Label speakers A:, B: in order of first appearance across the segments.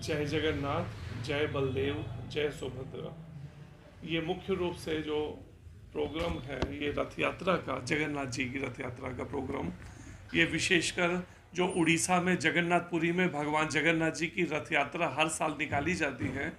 A: जय जगन्नाथ, जय बलदेव, जय सुभद्रा। ये मुख्य रूप से जो प्रोग्राम है ये रथ यात्रा का, जगन्नाथ जी की रथ यात्रा का प्रोग्राम, ये विशेषकर जो उड़ीसा में जगन्नाथपुरी में भगवान जगन्नाथ जी की रथ यात्रा हर साल निकाली जाती है।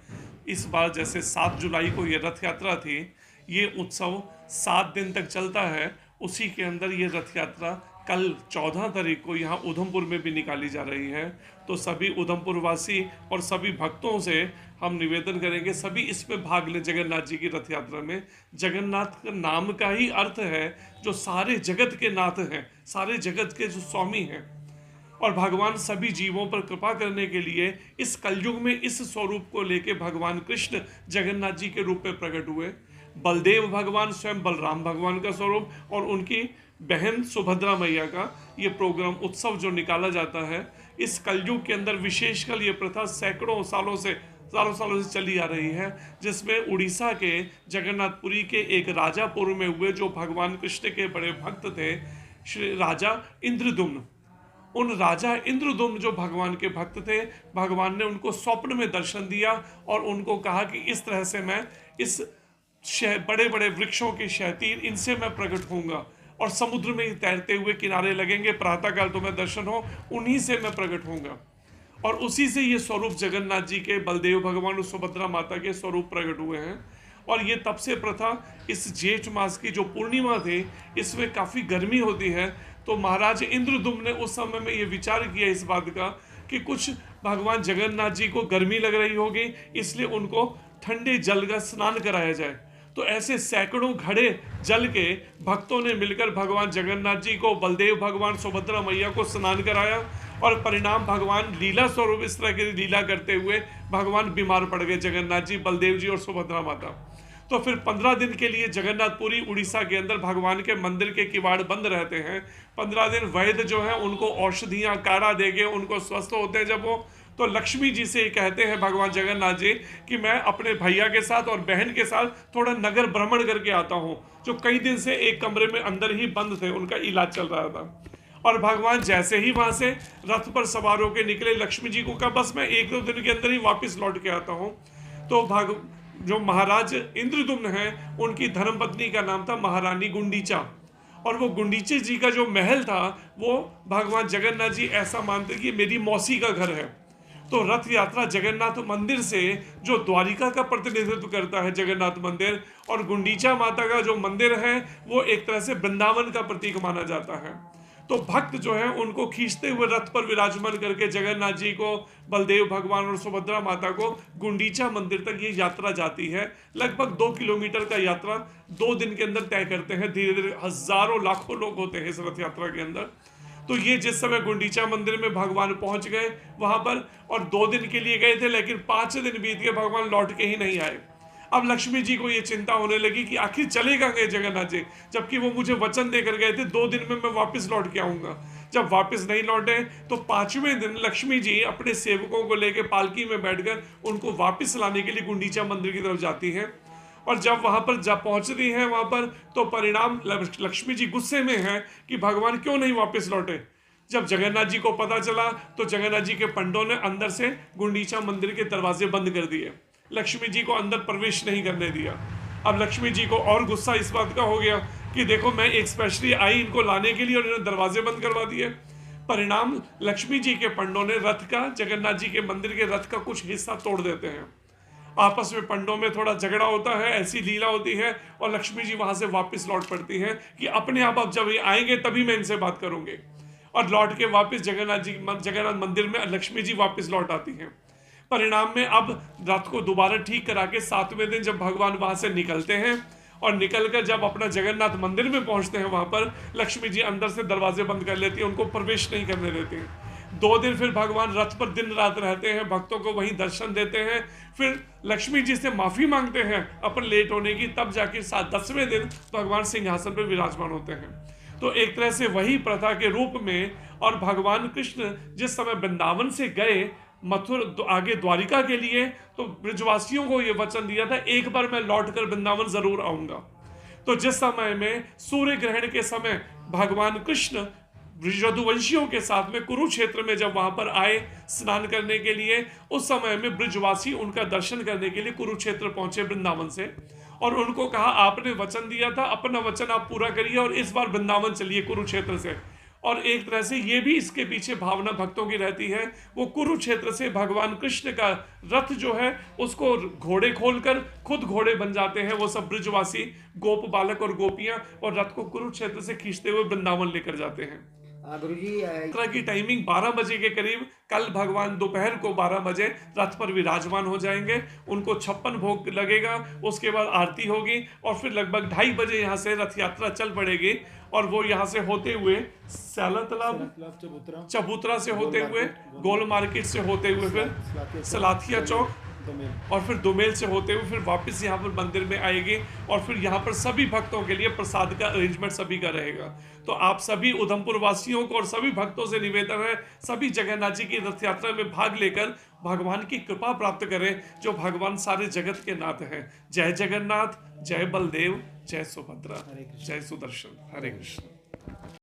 A: इस बार जैसे 7 जुलाई को ये रथ यात्रा थी, ये उत्सव 7 दिन तक चलता है। उसी के अंदर ये रथ यात्रा कल 14 तारीख को यहाँ उधमपुर में भी निकाली जा रही है। तो सभी उधमपुर वासी और सभी भक्तों से हम निवेदन करेंगे, सभी इसमें भाग लें जगन्नाथ जी की रथ यात्रा में। जगन्नाथ का नाम का ही अर्थ है जो सारे जगत के नाथ हैं, सारे जगत के जो स्वामी हैं, और भगवान सभी जीवों पर कृपा करने के लिए इस कलयुग में इस स्वरूप को लेके भगवान कृष्ण जगन्नाथ जी के रूप में प्रकट हुए। बलदेव भगवान स्वयं बलराम भगवान का स्वरूप, और उनकी बहन सुभद्रा मैया का ये प्रोग्राम उत्सव जो निकाला जाता है, इस कलयुग के अंदर विशेषकर ये प्रथा सैकड़ों सालों से चली आ रही है। जिसमें उड़ीसा के जगन्नाथपुरी के एक राजापुर में हुए, जो भगवान कृष्ण के बड़े भक्त थे, श्री राजा इंद्रदुम्न। उन राजा इंद्रदुम्न जो भगवान के भक्त थे, भगवान ने उनको स्वप्न में दर्शन दिया और उनको कहा कि इस तरह से मैं इस बड़े बड़े वृक्षों के शहतीर, इनसे मैं प्रकट होऊंगा और समुद्र में तैरते हुए किनारे लगेंगे, प्रातःकाल तुम्हें दर्शन हो, उन्हीं से मैं प्रकट होऊंगा। और उसी से ये स्वरूप जगन्नाथ जी के, बलदेव भगवान और सुभद्रा माता के स्वरूप प्रकट हुए हैं। और ये तब से प्रथा, इस जेठ मास की जो पूर्णिमा थी, इसमें काफ़ी गर्मी होती है, तो महाराज इंद्रदुम्न ने उस समय में ये विचार किया इस बात का कि कुछ भगवान जगन्नाथ जी को गर्मी लग रही होगी, इसलिए उनको ठंडे जल का स्नान कराया जाए। तो ऐसे सैकड़ों घड़े जल के भक्तों ने मिलकर भगवान जगन्नाथ जी को, बलदेव भगवान, सुभद्रा मैया को स्नान कराया, और परिणाम भगवान लीला स्वरूप इस तरह की लीला करते हुए भगवान बीमार पड़ गए, जगन्नाथ जी, बलदेव जी और सुभद्रा माता। तो फिर 15 दिन के लिए जगन्नाथपुरी उड़ीसा के अंदर भगवान के मंदिर के किवाड़ बंद रहते हैं। 15 दिन वैद्य जो है उनको औषधियाँ काढ़ा देके उनको स्वस्थ होते हैं। जब वो, तो लक्ष्मी जी से कहते हैं भगवान जगन्नाथ जी कि मैं अपने भैया के साथ और बहन के साथ थोड़ा नगर भ्रमण करके आता हूँ, जो कई दिन से एक कमरे में अंदर ही बंद थे, उनका इलाज चल रहा था। और भगवान जैसे ही वहां से रथ पर सवार होकर निकले, लक्ष्मी जी को कहा बस मैं 1-2 दिन के अंदर ही वापस लौट के आता हूँ। तो जो महाराज इंद्रदुम्न हैं, उनकी धर्मपत्नी का नाम था महारानी गुंडीचा, और वो गुंडीचे जी का जो महल था, वो भगवान जगन्नाथ जी ऐसा मानते कि मेरी मौसी का घर है। तो रथ यात्रा जगन्नाथ मंदिर से, जो द्वारिका का प्रतिनिधित्व करता है जगन्नाथ मंदिर, और गुंडीचा माता का जो मंदिर है, वो एक तरह से वृंदावन का प्रतीक माना जाता है। तो भक्त जो है उनको खींचते हुए रथ पर विराजमान करके जगन्नाथ जी को, बलदेव भगवान और सुभद्रा माता को गुंडीचा मंदिर तक ये यात्रा जाती है। लगभग 2 किलोमीटर का यात्रा 2 दिन के अंदर तय करते हैं। धीरे धीरे हजारों लाखों लोग होते हैं इस रथ यात्रा के अंदर। तो ये जिस समय गुंडीचा मंदिर में भगवान पहुंच गए वहां पर, और 2 दिन के लिए गए थे, लेकिन 5 दिन बीत गए, भगवान लौट के ही नहीं आए। अब लक्ष्मी जी को ये चिंता होने लगी कि आखिर चले कहाँ गए जगन्नाथ जी, जबकि वो मुझे वचन देकर गए थे 2 दिन में मैं वापस लौट के आऊंगा। जब वापस नहीं लौटे तो 5वें दिन लक्ष्मी जी अपने सेवकों को लेकर पालकी में बैठकर उनको वापस लाने के लिए गुंडीचा मंदिर की तरफ जाती हैं। और जब वहां पर पहुंचती हैं वहां पर, तो परिणाम लक्ष्मी जी गुस्से में हैं कि भगवान क्यों नहीं वापस लौटे। जब जगन्नाथ जी को पता चला तो जगन्नाथ जी के पंडों ने अंदर से गुंडीचा मंदिर के दरवाजे बंद कर दिए, लक्ष्मी जी को अंदर प्रवेश नहीं करने दिया। अब लक्ष्मी जी को और गुस्सा इस बात का हो गया कि देखो मैं एक स्पेशली आई इनको लाने के लिए और इन्होंने दरवाजे बंद करवा दिए। परिणाम लक्ष्मी जी के पंडों ने रथ का, जगन्नाथ जी के मंदिर के रथ का कुछ हिस्सा तोड़ देते हैं। आपस में पंडों में थोड़ा झगड़ा होता है, ऐसी लीला होती है, और लक्ष्मी जी वहां से वापस लौट पड़ती हैं कि अपने आप अब जब ये आएंगे तभी मैं इनसे बात करूंगी। और लौट के वापस जगन्नाथ मंदिर में लक्ष्मी जी वापस लौट आती हैं। परिणाम में अब रथ को दोबारा ठीक करा के 7वें दिन जब भगवान वहां से निकलते हैं, और निकलकर जब अपना जगन्नाथ मंदिर में पहुंचते हैं, वहां पर लक्ष्मी जी अंदर से दरवाजे बंद कर लेती हैं, उनको प्रवेश नहीं करने देती हैं। 2 दिन फिर भगवान रथ पर दिन रात रहते हैं, भक्तों को वहीं दर्शन देते हैं। फिर लक्ष्मी जी से माफी मांगते हैं अपन लेट होने की, तब जाके 10वें दिन भगवान सिंहासन पर विराजमान होते हैं। तो एक तरह से वही प्रथा के रूप में, और भगवान कृष्ण जिस समय वृंदावन से गए मथुर आगे द्वारिका के लिए, तो ब्रजवासियों को यह वचन दिया था एक बार मैं लौटकर वृंदावन जरूर आऊंगा। तो जिस समय में सूर्य ग्रहण के समय भगवान कृष्ण रघुवंशियों के साथ में कुरुक्षेत्र में जब वहां पर आए स्नान करने के लिए, उस समय में ब्रजवासी उनका दर्शन करने के लिए कुरुक्षेत्र पहुंचे वृंदावन से, और उनको कहा आपने वचन दिया था, अपना वचन आप पूरा करिए और इस बार वृंदावन चलिए कुरुक्षेत्र से। और एक तरह से ये भी इसके पीछे भावना भक्तों की रहती है, वो कुरुक्षेत्र से भगवान कृष्ण का रथ जो है उसको घोड़े खोलकर खुद घोड़े बन जाते हैं वो सब ब्रजवासी गोप बालक और गोपियां, और रथ को कुरुक्षेत्र से खींचते हुए वृंदावन लेकर जाते हैं।
B: गुरुजी
A: यात्रा की टाइमिंग 12 बजे के करीब, कल भगवान दोपहर को 12 बजे रथ पर विराजमान हो जाएंगे, उनको 56 भोग लगेगा, उसके बाद आरती होगी और फिर लगभग 2:30 बजे यहाँ से रथ यात्रा चल पड़ेगी, और वो यहाँ से होते हुए स्याला तालाब चबूतरा से होते हुए, गोल मार्केट से होते हुए, फिर सलाथिया चौक और फिर दोमेल से होते हुए फिर वापस यहाँ पर मंदिर में आएगी, और फिर यहाँ पर सभी भक्तों के लिए प्रसाद का अरेंजमेंट सभी का रहेगा। तो आप सभी उधमपुर वासियों को और सभी भक्तों से निवेदन है, सभी जगन्नाथ जी की रथ यात्रा में भाग लेकर भगवान की कृपा प्राप्त करें, जो भगवान सारे जगत के नाथ हैं। जय जगन्नाथ, जय बलदेव, जय सुभद्रा, जय सुदर्शन। हरे कृष्ण।